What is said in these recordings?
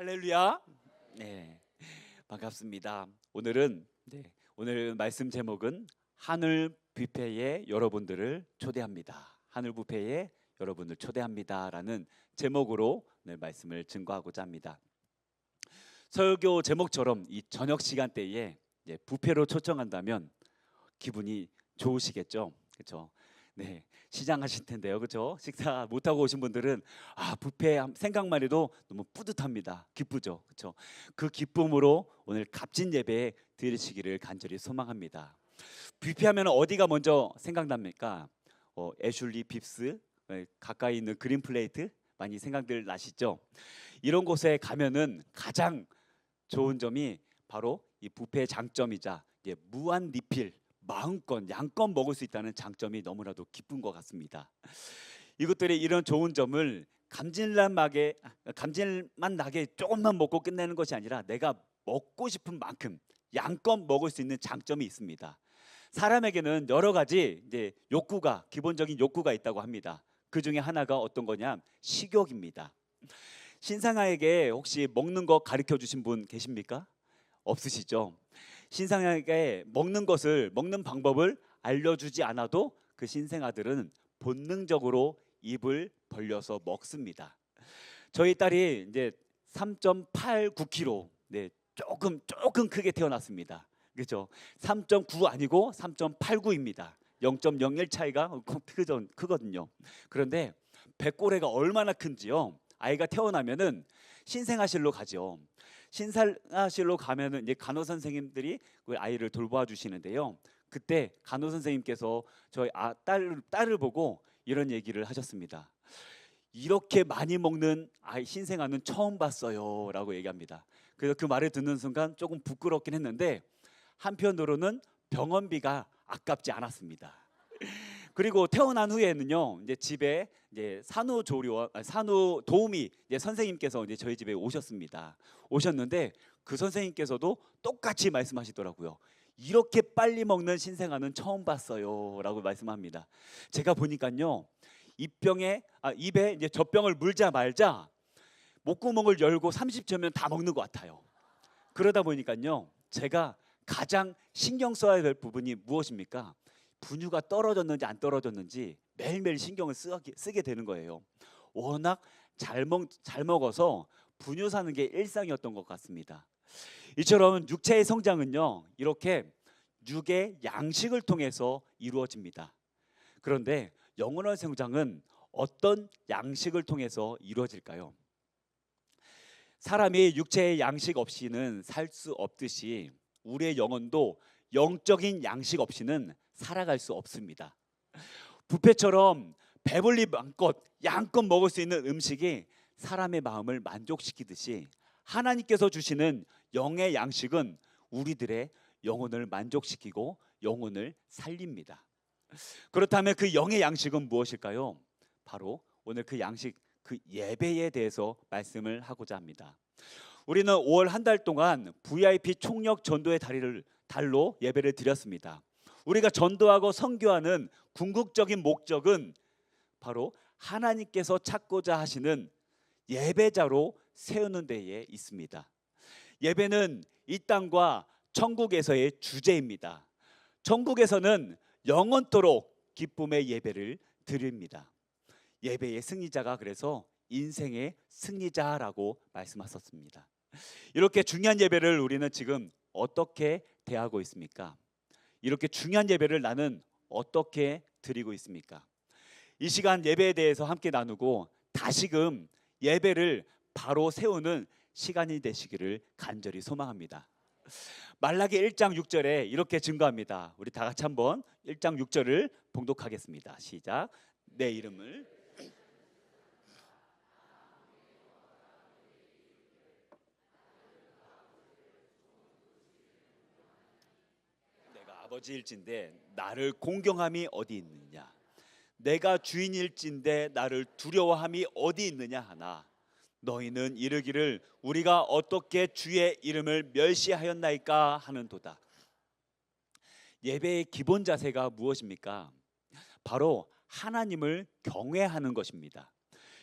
할렐루야. 네, 반갑습니다. 오늘 말씀 제목은 하늘 뷔페에 여러분들을 초대합니다. 하늘 뷔페에 여러분을 초대합니다라는 제목으로 오늘 말씀을 증거하고자 합니다. 설교 제목처럼 이 저녁 시간대에 뷔페로 초청한다면 기분이 좋으시겠죠? 그렇죠? 네, 시장하실 텐데요, 그렇죠? 식사 못 하고 오신 분들은 뷔페 생각만 해도 너무 뿌듯합니다. 기쁘죠, 그렇죠? 그 기쁨으로 오늘 값진 예배 드리시기를 간절히 소망합니다. 뷔페하면 어디가 먼저 생각납니까? 애슐리 빕스, 가까이 있는 그린 플레이트 많이 생각들 나시죠? 이런 곳에 가면은 가장 좋은 점이 바로 이 뷔페의 장점이자 무한 리필, 마음껏 양껏 먹을 수 있다는 장점이 너무나도 기쁜 것 같습니다. 이것들이 이런 좋은 점을 감질만 나게 조금만 먹고 끝내는 것이 아니라 내가 먹고 싶은 만큼 양껏 먹을 수 있는 장점이 있습니다. 사람에게는 여러 가지 기본적인 욕구가 있다고 합니다. 그 중에 하나가 어떤 거냐? 식욕입니다. 신상아에게 혹시 먹는 거 가르쳐 주신 분 계십니까? 없으시죠? 신상아에게 먹는 방법을 알려주지 않아도 그 신생아들은 본능적으로 입을 벌려서 먹습니다. 저희 딸이 이제 3.89kg, 조금 크게 태어났습니다. 그렇죠? 3.9 아니고 3.89입니다. 0.01 차이가 크거든요. 그런데 배꼬레가 얼마나 큰지요. 아이가 태어나면은 신생아실로 가죠. 신생아실로 가면은 이제 간호 선생님들이 그 아이를 돌봐 주시는데요. 그때 간호 선생님께서 저희 딸을 보고 이런 얘기를 하셨습니다. 이렇게 많이 먹는 아이 신생아는 처음 봤어요라고 얘기합니다. 그래서 그 말을 듣는 순간 조금 부끄럽긴 했는데 한편으로는 병원비가 아깝지 않았습니다. 그리고 태어난 후에는요, 이제 집에 산후도우미 선생님께서 저희 집에 오셨는데 그 선생님께서도 똑같이 말씀하시더라고요. 이렇게 빨리 먹는 신생아는 처음 봤어요라고 말씀합니다. 제가 보니까요, 입에 젖병을 물자 말자 목구멍을 열고 30초면 다 먹는 것 같아요. 그러다 보니까요, 제가 가장 신경 써야 될 부분이 무엇입니까? 분유가 떨어졌는지 안 떨어졌는지 매일매일 신경을 쓰게 되는 거예요. 워낙 잘 먹어서 분유 사는 게 일상이었던 것 같습니다. 이처럼 육체의 성장은요, 이렇게 육의 양식을 통해서 이루어집니다. 그런데 영혼의 성장은 어떤 양식을 통해서 이루어질까요? 사람이 육체의 양식 없이는 살 수 없듯이 우리의 영혼도 영적인 양식 없이는 살아갈 수 없습니다. 뷔페처럼 배불리 양껏 먹을 수 있는 음식이 사람의 마음을 만족시키듯이 하나님께서 주시는 영의 양식은 우리들의 영혼을 만족시키고 영혼을 살립니다. 그렇다면 그 영의 양식은 무엇일까요? 바로 오늘 그 양식, 그 예배에 대해서 말씀을 하고자 합니다. 우리는 5월 한 달 동안 VIP 총력 전도의 달로 예배를 드렸습니다. 우리가 전도하고 선교하는 궁극적인 목적은 바로 하나님께서 찾고자 하시는 예배자로 세우는 데에 있습니다. 예배는 이 땅과 천국에서의 주제입니다. 천국에서는 영원토록 기쁨의 예배를 드립니다. 예배의 승리자가 그래서 인생의 승리자라고 말씀하셨습니다. 이렇게 중요한 예배를 우리는 지금 어떻게 대하고 있습니까? 이렇게 중요한 예배를 나는 어떻게 드리고 있습니까? 이 시간 예배에 대해서 함께 나누고 다시금 예배를 바로 세우는 시간이 되시기를 간절히 소망합니다. 말라기 1장 6절에 이렇게 증거합니다. 우리 다 같이 한번 1장 6절을 봉독하겠습니다. 시작. 내 이름을 아버지일진데 나를 공경함이 어디 있느냐? 내가 주인일진데 나를 두려워함이 어디 있느냐 하나 너희는 이르기를 우리가 어떻게 주의 이름을 멸시하였나이까 하는도다. 예배의 기본 자세가 무엇입니까? 바로 하나님을 경외하는 것입니다.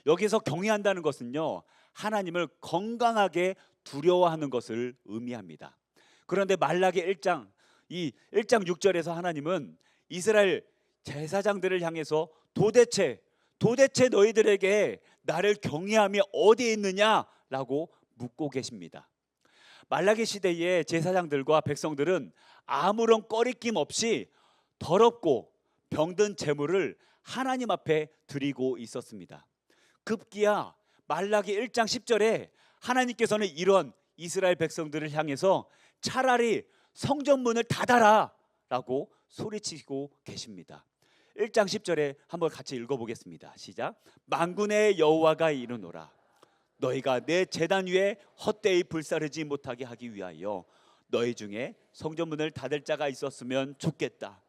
여기서 경외한다는 것은요, 하나님을 건강하게 두려워하는 것을 의미합니다. 그런데 말라기 1장 6절에서 하나님은 이스라엘 제사장들을 향해서 도대체 너희들에게 나를 경외함이 어디에 있느냐라고 묻고 계십니다. 말라기 시대의 제사장들과 백성들은 아무런 꺼리낌 없이 더럽고 병든 제물을 하나님 앞에 드리고 있었습니다. 급기야 말라기 1장 10절에 하나님께서는 이런 이스라엘 백성들을 향해서 차라리 성전문을 닫아라 라고 소리치고 계십니다. 1장 10절에 한번 같이 읽어보겠습니다. 시작. 만군의 여호와가 이르노라. 너희가 내 제단 위에 헛되이 불사르지 못하게 하기 위하여 너희 중에 성전문을 닫을 자가 있었으면 좋겠다.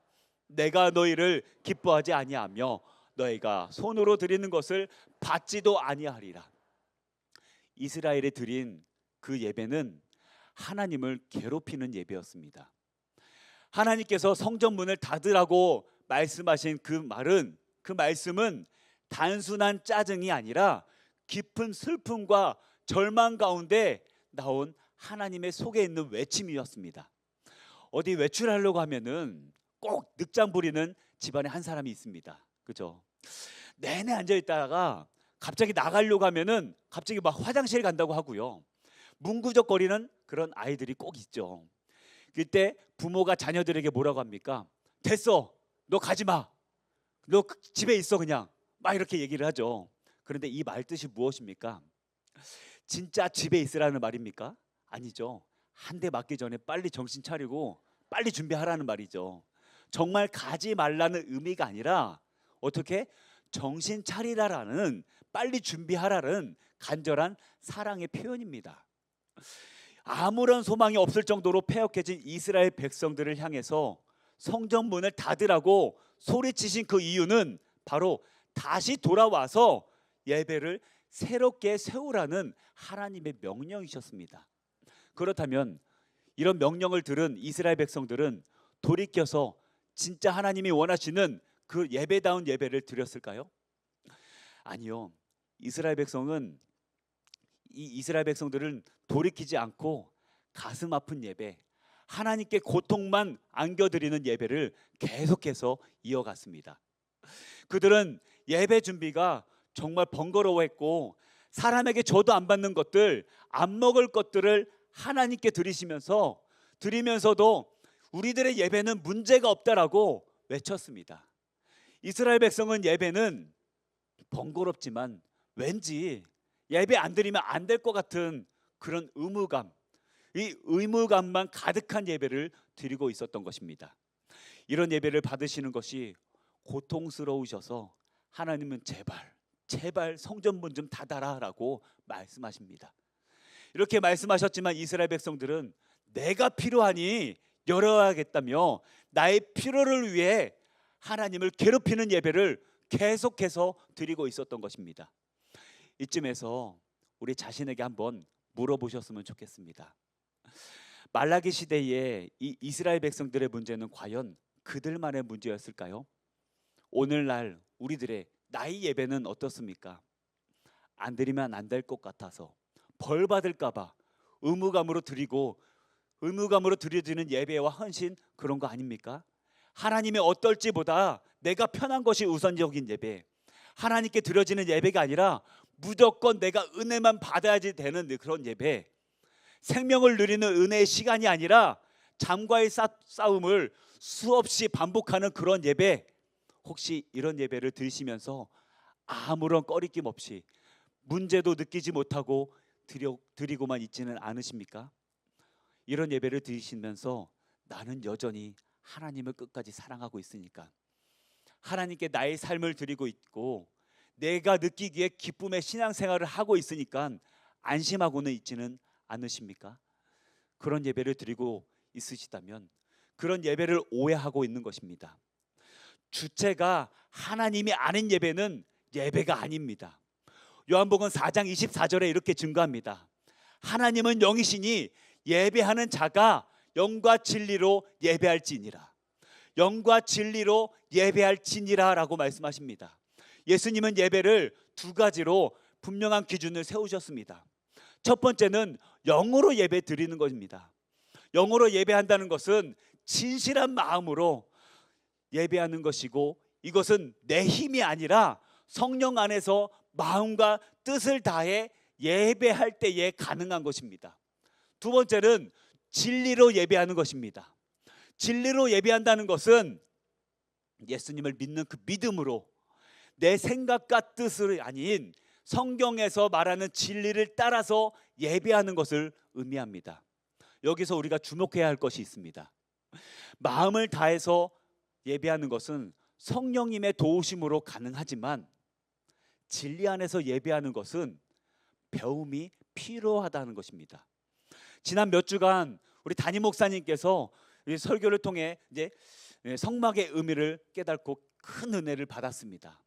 내가 너희를 기뻐하지 아니하며 너희가 손으로 드리는 것을 받지도 아니하리라. 이스라엘이 드린 그 예배는 하나님을 괴롭히는 예배였습니다. 하나님께서 성전문을 닫으라고 말씀하신 그 말씀은 단순한 짜증이 아니라 깊은 슬픔과 절망 가운데 나온 하나님의 속에 있는 외침이었습니다. 어디 외출하려고 하면은 꼭 늑장 부리는 집안에 한 사람이 있습니다. 그죠? 내내 앉아 있다가 갑자기 나가려고 하면은 갑자기 막 화장실 간다고 하고요. 문구적거리는 그런 아이들이 꼭 있죠. 그때 부모가 자녀들에게 뭐라고 합니까? 됐어, 너 가지 마, 너 집에 있어 그냥, 막 이렇게 얘기를 하죠. 그런데 이 말 뜻이 무엇입니까? 진짜 집에 있으라는 말입니까? 아니죠. 한 대 맞기 전에 빨리 정신 차리고 빨리 준비하라는 말이죠. 정말 가지 말라는 의미가 아니라 어떻게 정신 차리라라는, 빨리 준비하라는 간절한 사랑의 표현입니다. 아무런 소망이 없을 정도로 패역해진 이스라엘 백성들을 향해서 성전문을 닫으라고 소리치신 그 이유는 바로 다시 돌아와서 예배를 새롭게 세우라는 하나님의 명령이셨습니다. 그렇다면 이런 명령을 들은 이스라엘 백성들은 돌이켜서 진짜 하나님이 원하시는 그 예배다운 예배를 드렸을까요? 아니요. 이스라엘 백성들은 돌이키지 않고 가슴 아픈 예배, 하나님께 고통만 안겨드리는 예배를 계속해서 이어갔습니다. 그들은 예배 준비가 정말 번거로워했고 사람에게 줘도 안 받는 것들, 안 먹을 것들을 하나님께 드리면서도 우리들의 예배는 문제가 없다라고 외쳤습니다. 이스라엘 백성은 예배는 번거롭지만 왠지 예배 안 드리면 안 될 것 같은 그런 이 의무감만 가득한 예배를 드리고 있었던 것입니다. 이런 예배를 받으시는 것이 고통스러우셔서 하나님은 제발 성전문 좀 닫아라 라고 말씀하십니다. 이렇게 말씀하셨지만 이스라엘 백성들은 내가 필요하니 열어야겠다며 나의 필요를 위해 하나님을 괴롭히는 예배를 계속해서 드리고 있었던 것입니다. 이쯤에서 우리 자신에게 한번 물어보셨으면 좋겠습니다. 말라기 시대에 이 이스라엘 백성들의 문제는 과연 그들만의 문제였을까요? 오늘날 우리들의 나의 예배는 어떻습니까? 안 드리면 안 될 것 같아서, 벌 받을까 봐 의무감으로 드려지는 예배와 헌신, 그런 거 아닙니까? 하나님이 어떨지보다 내가 편한 것이 우선적인 예배, 하나님께 드려지는 예배가 아니라 무조건 내가 은혜만 받아야지 되는 그런 예배, 생명을 누리는 은혜의 시간이 아니라 잠과의 싸움을 수없이 반복하는 그런 예배, 혹시 이런 예배를 드리시면서 아무런 꺼리낌 없이 문제도 느끼지 못하고 드리고만 있지는 않으십니까? 이런 예배를 드리시면서 나는 여전히 하나님을 끝까지 사랑하고 있으니까, 하나님께 나의 삶을 드리고 있고 내가 느끼기에 기쁨의 신앙생활을 하고 있으니까 안심하고는 있지는 않으십니까? 그런 예배를 드리고 있으시다면 그런 예배를 오해하고 있는 것입니다. 주체가 하나님이 아닌 예배는 예배가 아닙니다. 요한복음 4장 24절에 이렇게 증거합니다. 하나님은 영이시니 예배하는 자가 영과 진리로 예배할지니라. 영과 진리로 예배할지니라 라고 말씀하십니다. 예수님은 예배를 두 가지로 분명한 기준을 세우셨습니다. 첫 번째는 영으로 예배 드리는 것입니다. 영으로 예배한다는 것은 진실한 마음으로 예배하는 것이고, 이것은 내 힘이 아니라 성령 안에서 마음과 뜻을 다해 예배할 때에 가능한 것입니다. 두 번째는 진리로 예배하는 것입니다. 진리로 예배한다는 것은 예수님을 믿는 그 믿음으로 내 생각과 뜻을 아닌 성경에서 말하는 진리를 따라서 예배하는 것을 의미합니다. 여기서 우리가 주목해야 할 것이 있습니다. 마음을 다해서 예배하는 것은 성령님의 도우심으로 가능하지만, 진리 안에서 예배하는 것은 배움이 필요하다는 것입니다. 지난 몇 주간 우리 담임 목사님께서 설교를 통해 이제 성막의 의미를 깨닫고 큰 은혜를 받았습니다.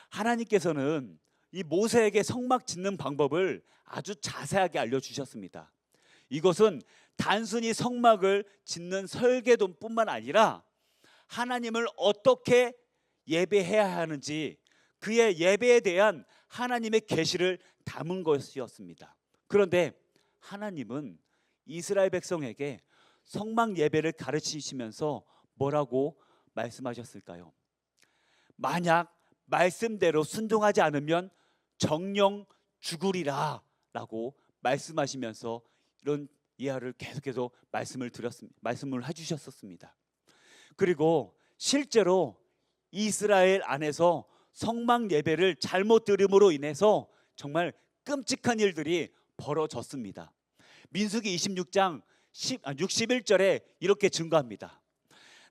하나님께서는 이 모세에게 성막 짓는 방법을 아주 자세하게 알려주셨습니다. 이것은 단순히 성막을 짓는 설계도뿐만 아니라 하나님을 어떻게 예배해야 하는지, 그의 예배에 대한 하나님의 계시를 담은 것이었습니다. 그런데 하나님은 이스라엘 백성에게 성막 예배를 가르치시면서 뭐라고 말씀하셨을까요? 만약 말씀대로 순종하지 않으면 정령 죽으리라 라고 말씀하시면서 이런 이하를 계속해서 말씀을 해주셨었습니다. 그리고 실제로 이스라엘 안에서 성막 예배를 잘못 드림으로 인해서 정말 끔찍한 일들이 벌어졌습니다. 민수기 26장 61절에 이렇게 증거합니다.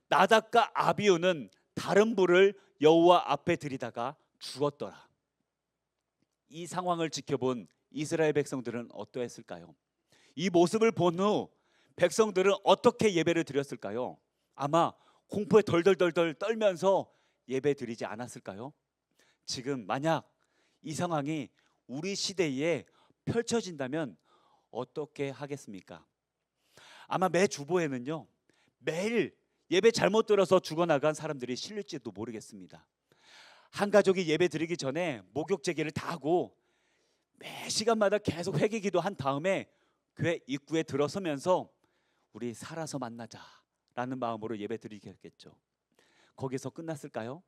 나답과 아비후는 다른 불을 여호와 앞에 들이다가 죽었더라. 이 상황을 지켜본 이스라엘 백성들은 어떠했을까요? 이 모습을 본 후 백성들은 어떻게 예배를 드렸을까요? 아마 공포에 덜덜덜덜 떨면서 예배 드리지 않았을까요? 지금 만약 이 상황이 우리 시대에 펼쳐진다면 어떻게 하겠습니까? 아마 매 주보에는요, 매일 예배 잘못 들어서 죽어나간 사람들이 실릴지도 모르겠습니다. 한 가족이 예배 드리기 전에 목욕 제기를 다 하고 매 시간마다 계속 회개기도 한 다음에 교회 입구에 들어서면서 우리 살아서 만나자라는 마음으로 예배 드리겠죠. 거기서 끝났을까요?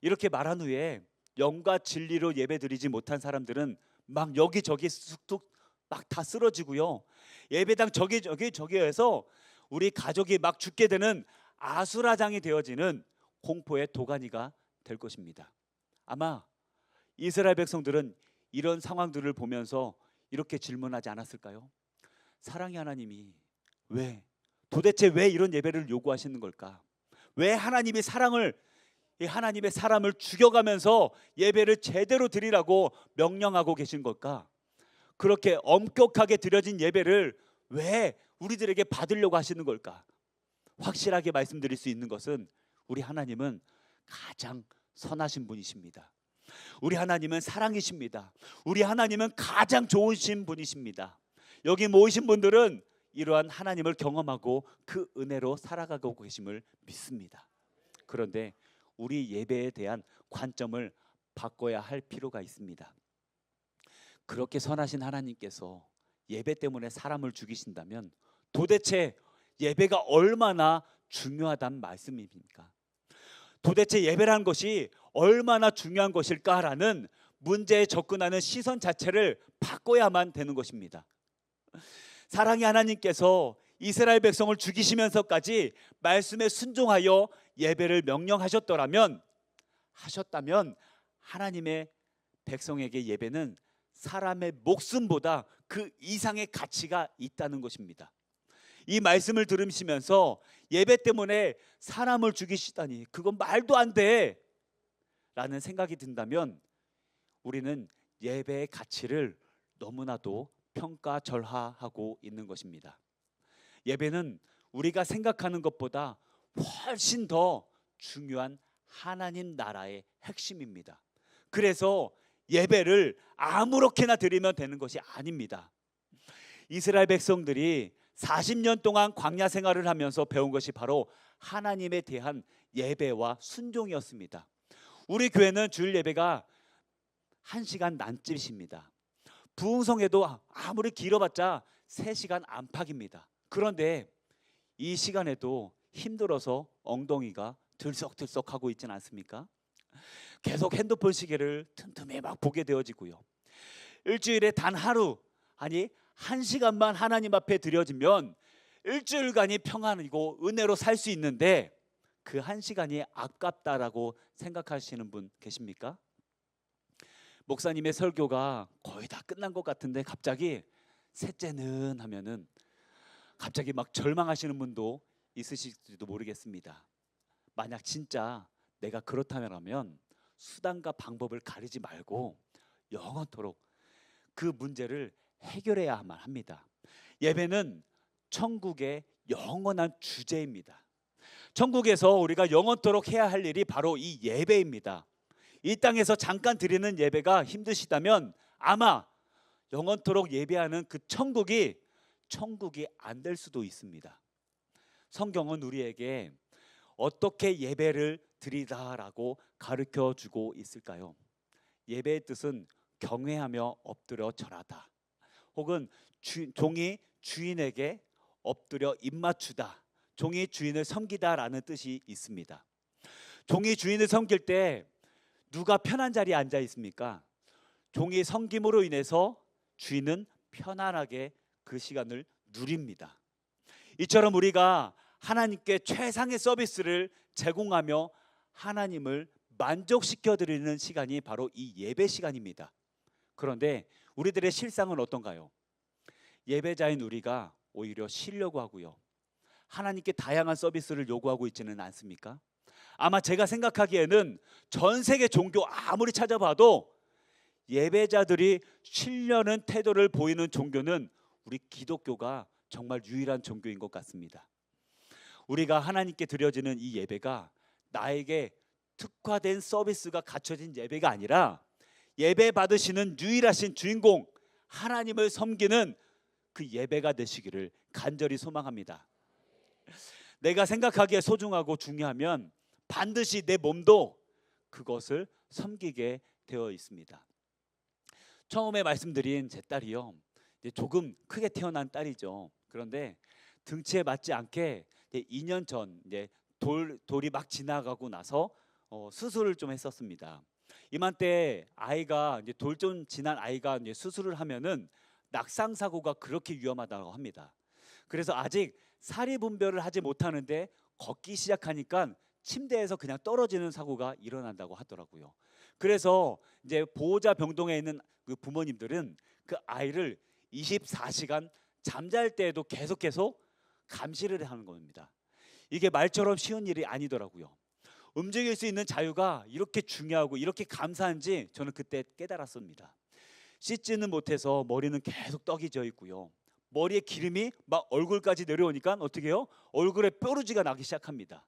이렇게 말한 후에 영과 진리로 예배 드리지 못한 사람들은 막 여기저기 쑥쑥 막 다 쓰러지고요, 예배당 저기에서 우리 가족이 막 죽게 되는 아수라장이 되어지는 공포의 도가니가 될 것입니다. 아마 이스라엘 백성들은 이런 상황들을 보면서 이렇게 질문하지 않았을까요? 사랑의 하나님이 도대체 왜 이런 예배를 요구하시는 걸까? 왜 하나님이 하나님의 사람을 죽여가면서 예배를 제대로 드리라고 명령하고 계신 걸까? 그렇게 엄격하게 드려진 예배를 왜 우리들에게 받으려고 하시는 걸까? 확실하게 말씀드릴 수 있는 것은 우리 하나님은 가장 선하신 분이십니다. 우리 하나님은 사랑이십니다. 우리 하나님은 가장 좋으신 분이십니다. 여기 모이신 분들은 이러한 하나님을 경험하고 그 은혜로 살아가고 계심을 믿습니다. 그런데 우리 예배에 대한 관점을 바꿔야 할 필요가 있습니다. 그렇게 선하신 하나님께서 예배 때문에 사람을 죽이신다면 도대체 예배가 얼마나 중요하단 말씀입니까? 도대체 예배라는 것이 얼마나 중요한 것일까라는 문제에 접근하는 시선 자체를 바꿔야만 되는 것입니다. 사랑의 하나님께서 이스라엘 백성을 죽이시면서까지 말씀에 순종하여 예배를 명령하셨다면 하나님의 백성에게 예배는 사람의 목숨보다 그 이상의 가치가 있다는 것입니다. 이 말씀을 들으시면서 예배 때문에 사람을 죽이시다니 그건 말도 안 돼 라는 생각이 든다면 우리는 예배의 가치를 너무나도 평가절하하고 있는 것입니다. 예배는 우리가 생각하는 것보다 훨씬 더 중요한 하나님 나라의 핵심입니다. 그래서 예배를 아무렇게나 드리면 되는 것이 아닙니다. 이스라엘 백성들이 40년 동안 광야 생활을 하면서 배운 것이 바로 하나님에 대한 예배와 순종이었습니다. 우리 교회는 주일 예배가 1시간 난집입니다. 부흥성에도 아무리 길어봤자 3시간 안팎입니다. 그런데 이 시간에도 힘들어서 엉덩이가 들썩들썩하고 있지는 않습니까? 계속 핸드폰 시계를 틈틈이 막 보게 되어지고요. 일주일에 단 하루, 아니 1시간만 하나님 앞에 드려지면 일주일간이 평안이고 은혜로 살 수 있는데 그 1시간이 아깝다라고 생각하시는 분 계십니까? 목사님의 설교가 거의 다 끝난 것 같은데 갑자기 셋째는 하면은 갑자기 막 절망하시는 분도 있으실지도 모르겠습니다. 만약 진짜 내가 그렇다면 수단과 방법을 가리지 말고 영원토록 그 문제를 해결해야만 합니다. 예배는 천국의 영원한 주제입니다. 천국에서 우리가 영원토록 해야 할 일이 바로 이 예배입니다. 이 땅에서 잠깐 드리는 예배가 힘드시다면 아마 영원토록 예배하는 그 천국이 안 될 수도 있습니다. 성경은 우리에게 어떻게 예배를 드리다라고 가르쳐 주고 있을까요? 예배의 뜻은 경외하며 엎드려 절하다, 혹은 종이 주인에게 엎드려 입맞추다, 종이 주인을 섬기다라는 뜻이 있습니다. 종이 주인을 섬길 때 누가 편한 자리에 앉아 있습니까? 종이 섬김으로 인해서 주인은 편안하게 그 시간을 누립니다. 이처럼 우리가 하나님께 최상의 서비스를 제공하며 하나님을 만족시켜 드리는 시간이 바로 이 예배 시간입니다. 그런데 우리들의 실상은 어떤가요? 예배자인 우리가 오히려 쉬려고 하고요, 하나님께 다양한 서비스를 요구하고 있지는 않습니까? 아마 제가 생각하기에는 전 세계 종교 아무리 찾아봐도 예배자들이 쉬려는 태도를 보이는 종교는 우리 기독교가 정말 유일한 종교인 것 같습니다. 우리가 하나님께 드려지는 이 예배가 나에게 특화된 서비스가 갖춰진 예배가 아니라 예배 받으시는 유일하신 주인공 하나님을 섬기는 그 예배가 되시기를 간절히 소망합니다. 내가 생각하기에 소중하고 중요하면 반드시 내 몸도 그것을 섬기게 되어 있습니다. 처음에 말씀드린 제 딸이요, 이제 조금 크게 태어난 딸이죠. 그런데 등치에 맞지 않게 2년 전 이제 돌이 막 지나가고 나서 수술을 좀 했었습니다. 이맘때 아이가 이제 돌 좀 지난 아이가 이제 수술을 하면은 낙상 사고가 그렇게 위험하다고 합니다. 그래서 아직 사리 분별을 하지 못하는데 걷기 시작하니까 침대에서 그냥 떨어지는 사고가 일어난다고 하더라고요. 그래서 이제 보호자 병동에 있는 그 부모님들은 그 아이를 24시간 잠잘 때에도 계속 감시를 하는 겁니다. 이게 말처럼 쉬운 일이 아니더라고요. 움직일 수 있는 자유가 이렇게 중요하고 이렇게 감사한지 저는 그때 깨달았습니다. 씻지는 못해서 머리는 계속 떡이 져 있고요, 머리에 기름이 막 얼굴까지 내려오니까 어떻게 해요? 얼굴에 뾰루지가 나기 시작합니다.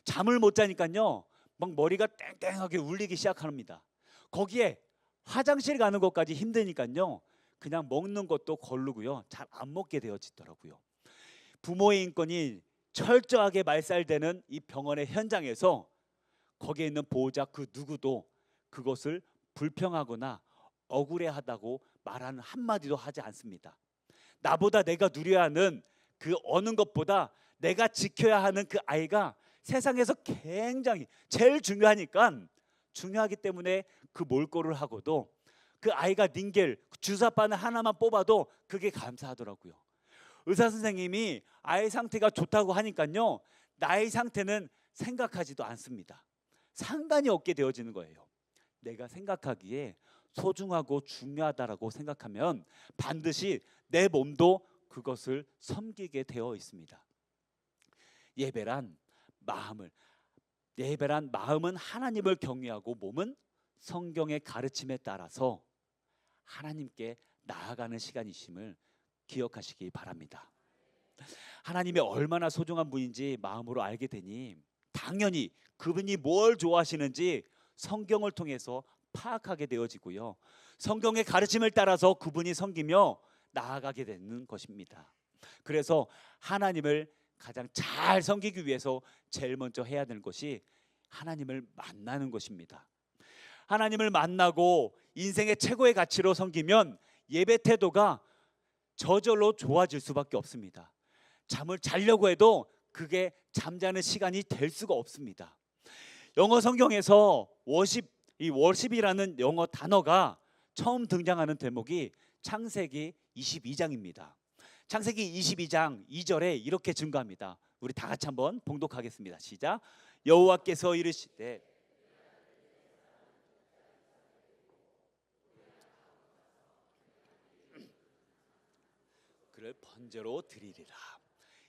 잠을 못 자니까요, 막 머리가 땡땡하게 울리기 시작합니다. 거기에 화장실 가는 것까지 힘드니까요, 그냥 먹는 것도 거르고요, 잘 안 먹게 되어지더라고요. 부모의 인권이 철저하게 말살되는 이 병원의 현장에서 거기에 있는 보호자 그 누구도 그것을 불평하거나 억울해하다고 말하는 한마디도 하지 않습니다. 나보다 내가 누려야 하는 그 어느 것보다 내가 지켜야 하는 그 아이가 세상에서 굉장히 제일 중요하기 때문에 그 몰골을 하고도 그 아이가 닌겔 주사바늘 하나만 뽑아도 그게 감사하더라고요. 의사 선생님이 아이 상태가 좋다고 하니까요, 나의 상태는 생각하지도 않습니다. 상관이 없게 되어지는 거예요. 내가 생각하기에 소중하고 중요하다라고 생각하면 반드시 내 몸도 그것을 섬기게 되어 있습니다. 예배란 마음은 하나님을 경외하고 몸은 성경의 가르침에 따라서 하나님께 나아가는 시간이심을 기억하시기 바랍니다. 하나님이 얼마나 소중한 분인지 마음으로 알게 되니 당연히 그분이 뭘 좋아하시는지 성경을 통해서 파악하게 되어지고요, 성경의 가르침을 따라서 그분이 섬기며 나아가게 되는 것입니다. 그래서 하나님을 가장 잘 섬기기 위해서 제일 먼저 해야 되는 것이 하나님을 만나는 것입니다. 하나님을 만나고 인생의 최고의 가치로 섬기면 예배 태도가 저절로 좋아질 수밖에 없습니다. 잠을 자려고 해도 그게 잠자는 시간이 될 수가 없습니다. 영어 성경에서 이 워십이라는 영어 단어가 처음 등장하는 대목이 창세기 22장입니다. 창세기 22장 2절에 이렇게 증거합니다. 우리 다 같이 한번 봉독하겠습니다. 시작. 여호와께서 이르시되 그를 번제로 드리리라.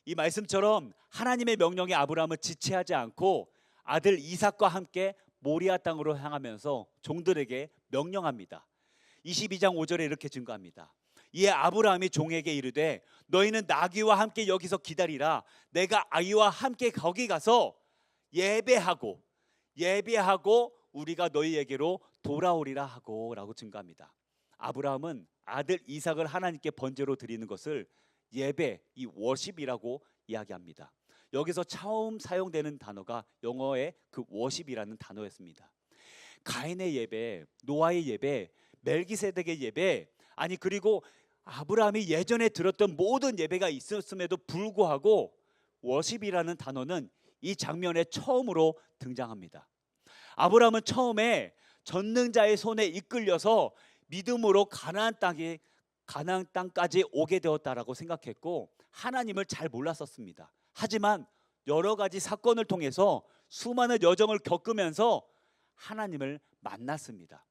이 말씀처럼 하나님의 명령에 아브라함은 지체하지 않고 아들 이삭과 함께 모리아 땅으로 향하면서 종들에게 명령합니다. 22장 5절에 이렇게 증거합니다. 이에 아브라함이 종에게 이르되 너희는 나귀와 함께 여기서 기다리라. 내가 아이와 함께 거기 가서 예배하고 우리가 너희에게로 돌아오리라 하고 라고 증거합니다. 아브라함은 아들 이삭을 하나님께 번제로 드리는 것을 예배, 이 워십이라고 이야기합니다. 여기서 처음 사용되는 단어가 영어의 그 워십이라는 단어였습니다. 가인의 예배, 노아의 예배, 멜기세덱의 예배, 아니 그리고 아브라함이 예전에 들었던 모든 예배가 있었음에도 불구하고 워십이라는 단어는 이 장면에 처음으로 등장합니다. 아브라함은 처음에 전능자의 손에 이끌려서 믿음으로 가나안 땅까지 오게 되었다라고 생각했고 하나님을 잘 몰랐었습니다. 하지만 여러 가지 사건을 통해서 수많은 여정을 겪으면서 하나님을 만났습니다.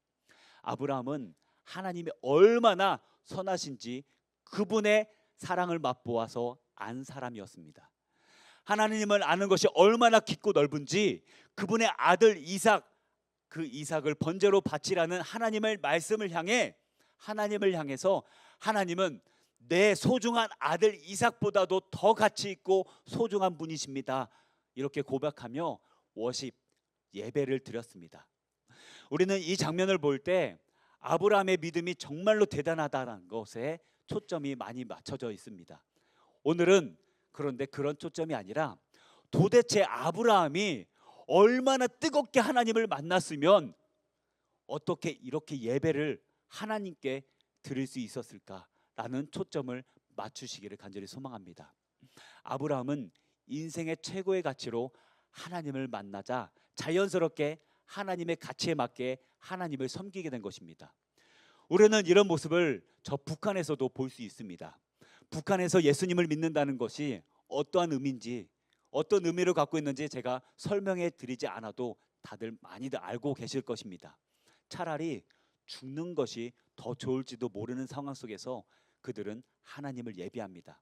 아브라함은 하나님이 얼마나 선하신지 그분의 사랑을 맛보아서 안 사람이었습니다. 하나님을 아는 것이 얼마나 깊고 넓은지 그분의 아들 이삭, 그 이삭을 번제로 바치라는 하나님의 말씀을 향해 하나님을 향해서 하나님은 내 소중한 아들 이삭보다도 더 가치 있고 소중한 분이십니다. 이렇게 고백하며 워십, 예배를 드렸습니다. 우리는 이 장면을 볼 때 아브라함의 믿음이 정말로 대단하다는 것에 초점이 많이 맞춰져 있습니다. 오늘은 그런데 그런 초점이 아니라 도대체 아브라함이 얼마나 뜨겁게 하나님을 만났으면 어떻게 이렇게 예배를 하나님께 드릴 수 있었을까라는 초점을 맞추시기를 간절히 소망합니다. 아브라함은 인생의 최고의 가치로 하나님을 만나자 자연스럽게 하나님의 가치에 맞게 하나님을 섬기게 된 것입니다. 우리는 이런 모습을 저 북한에서도 볼 수 있습니다. 북한에서 예수님을 믿는다는 것이 어떠한 의미인지, 어떤 의미를 갖고 있는지 제가 설명해 드리지 않아도 다들 많이들 알고 계실 것입니다. 차라리 죽는 것이 더 좋을지도 모르는 상황 속에서 그들은 하나님을 예배합니다.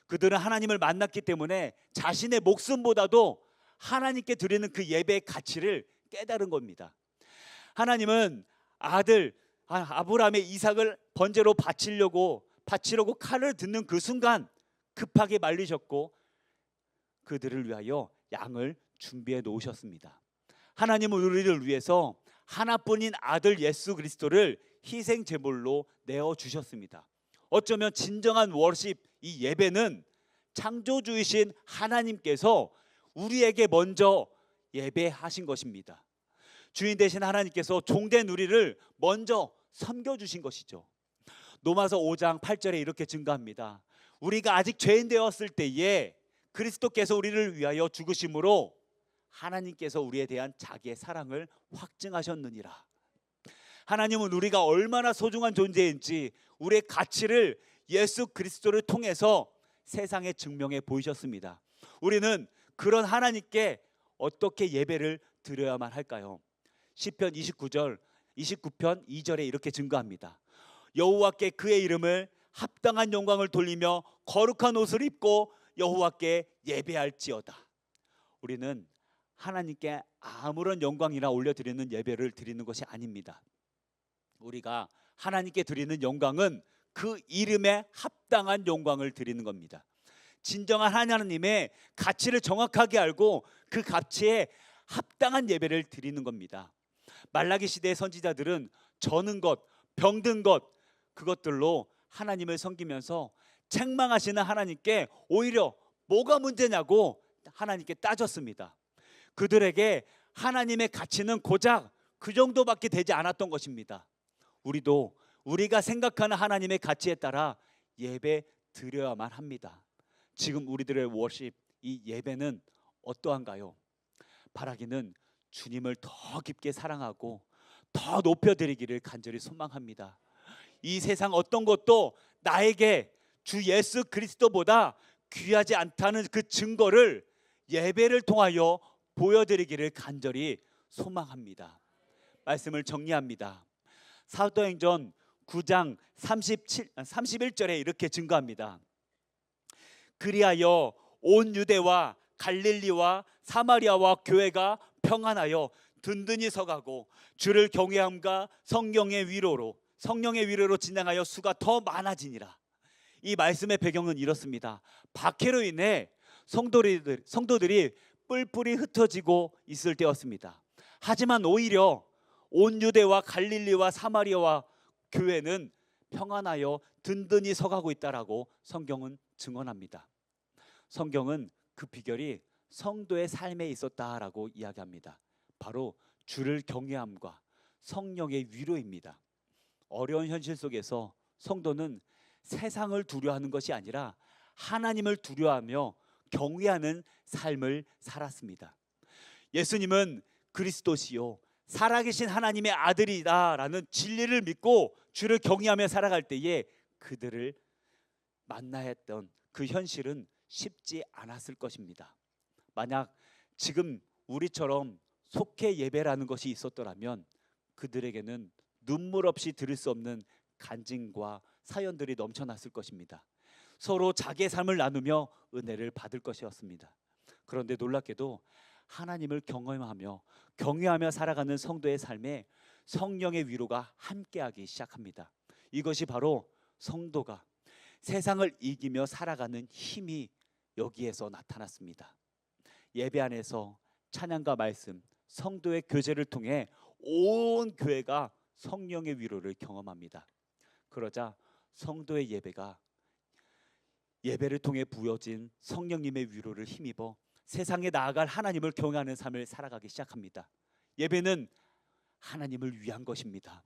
그들은 하나님을 만났기 때문에 자신의 목숨보다도 하나님께 드리는 그 예배의 가치를 깨달은 겁니다. 하나님은 아들 아브라함의 이삭을 번제로 바치려고 칼을 듣는 그 순간 급하게 말리셨고 그들을 위하여 양을 준비해 놓으셨습니다. 하나님은 우리를 위해서 하나뿐인 아들 예수 그리스도를 희생 제물로 내어 주셨습니다. 어쩌면 진정한 워십, 이 예배는 창조주이신 하나님께서 우리에게 먼저 예배하신 것입니다. 주인 되신 하나님께서 종된 우리를 먼저 섬겨주신 것이죠. 로마서 5장 8절에 이렇게 증거합니다. 우리가 아직 죄인 되었을 때에 그리스도께서 우리를 위하여 죽으심으로 하나님께서 우리에 대한 자기의 사랑을 확증하셨느니라. 하나님은 우리가 얼마나 소중한 존재인지 우리의 가치를 예수 그리스도를 통해서 세상에 증명해 보이셨습니다. 우리는 그런 하나님께 어떻게 예배를 드려야만 할까요? 시편 29편 2절에 이렇게 증거합니다. 여호와께 그의 이름을 합당한 영광을 돌리며 거룩한 옷을 입고 여호와께 예배할지어다. 우리는 하나님께 아무런 영광이나 올려드리는 예배를 드리는 것이 아닙니다. 우리가 하나님께 드리는 영광은 그 이름에 합당한 영광을 드리는 겁니다. 진정한 하나님의 가치를 정확하게 알고 그 가치에 합당한 예배를 드리는 겁니다. 말라기 시대의 선지자들은 저는 것, 병든 것, 그것들로 하나님을 섬기면서 책망하시는 하나님께 오히려 뭐가 문제냐고 하나님께 따졌습니다. 그들에게 하나님의 가치는 고작 그 정도밖에 되지 않았던 것입니다. 우리도 우리가 생각하는 하나님의 가치에 따라 예배 드려야만 합니다. 지금 우리들의 워십, 이 예배는 어떠한가요? 바라기는 주님을 더 깊게 사랑하고 더 높여드리기를 간절히 소망합니다. 이 세상 어떤 것도 나에게 주 예수 그리스도보다 귀하지 않다는 그 증거를 예배를 통하여 보여드리기를 간절히 소망합니다. 말씀을 정리합니다. 사도행전 9장 31절에 이렇게 증거합니다. 그리하여 온 유대와 갈릴리와 사마리아와 교회가 평안하여 든든히 서가고 주를 경외함과 성령의 위로로 진행하여 수가 더 많아지니라. 이 말씀의 배경은 이렇습니다. 박해로 인해 성도들이 뿔뿔이 흩어지고 있을 때였습니다. 하지만 오히려 온 유대와 갈릴리와 사마리아와 교회는 평안하여 든든히 서가고 있다라고 성경은 증언합니다. 성경은 그 비결이 성도의 삶에 있었다라고 이야기합니다. 바로 주를 경외함과 성령의 위로입니다. 어려운 현실 속에서 성도는 세상을 두려워하는 것이 아니라 하나님을 두려워하며 경외하는 삶을 살았습니다. 예수님은 그리스도시요 살아계신 하나님의 아들이다라는 진리를 믿고 주를 경외하며 살아갈 때에 그들을 만나야 했던 그 현실은 쉽지 않았을 것입니다. 만약 지금 우리처럼 속회 예배라는 것이 있었더라면 그들에게는 눈물 없이 들을 수 없는 간증과 사연들이 넘쳐났을 것입니다. 서로 자기의 삶을 나누며 은혜를 받을 것이었습니다. 그런데 놀랍게도 하나님을 경외하며 살아가는 성도의 삶에 성령의 위로가 함께하기 시작합니다. 이것이 바로 성도가 세상을 이기며 살아가는 힘이 여기에서 나타났습니다. 예배 안에서 찬양과 말씀, 성도의 교제를 통해 온 교회가 성령의 위로를 경험합니다. 그러자 성도의 예배를 통해 부어진 성령님의 위로를 힘입어 세상에 나아갈 하나님을 경외하는 삶을 살아가기 시작합니다. 예배는 하나님을 위한 것입니다.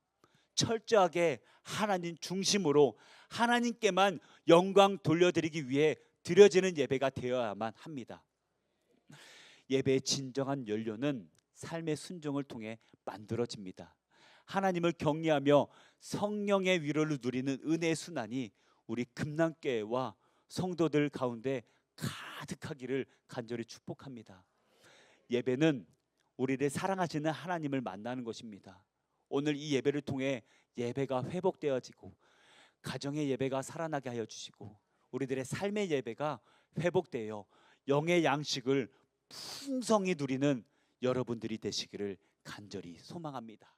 철저하게 하나님 중심으로 하나님께만 영광 돌려드리기 위해 드려지는 예배가 되어야만 합니다. 예배의 진정한 연료는 삶의 순종을 통해 만들어집니다. 하나님을 경외하며 성령의 위로를 누리는 은혜의 순환이 우리 금남교회와 성도들 가운데 가득하기를 간절히 축복합니다. 예배는 우리를 사랑하시는 하나님을 만나는 것입니다. 오늘 이 예배를 통해 예배가 회복되어지고 가정의 예배가 살아나게 하여 주시고 우리들의 삶의 예배가 회복되어 영의 양식을 풍성히 누리는 여러분들이 되시기를 간절히 소망합니다.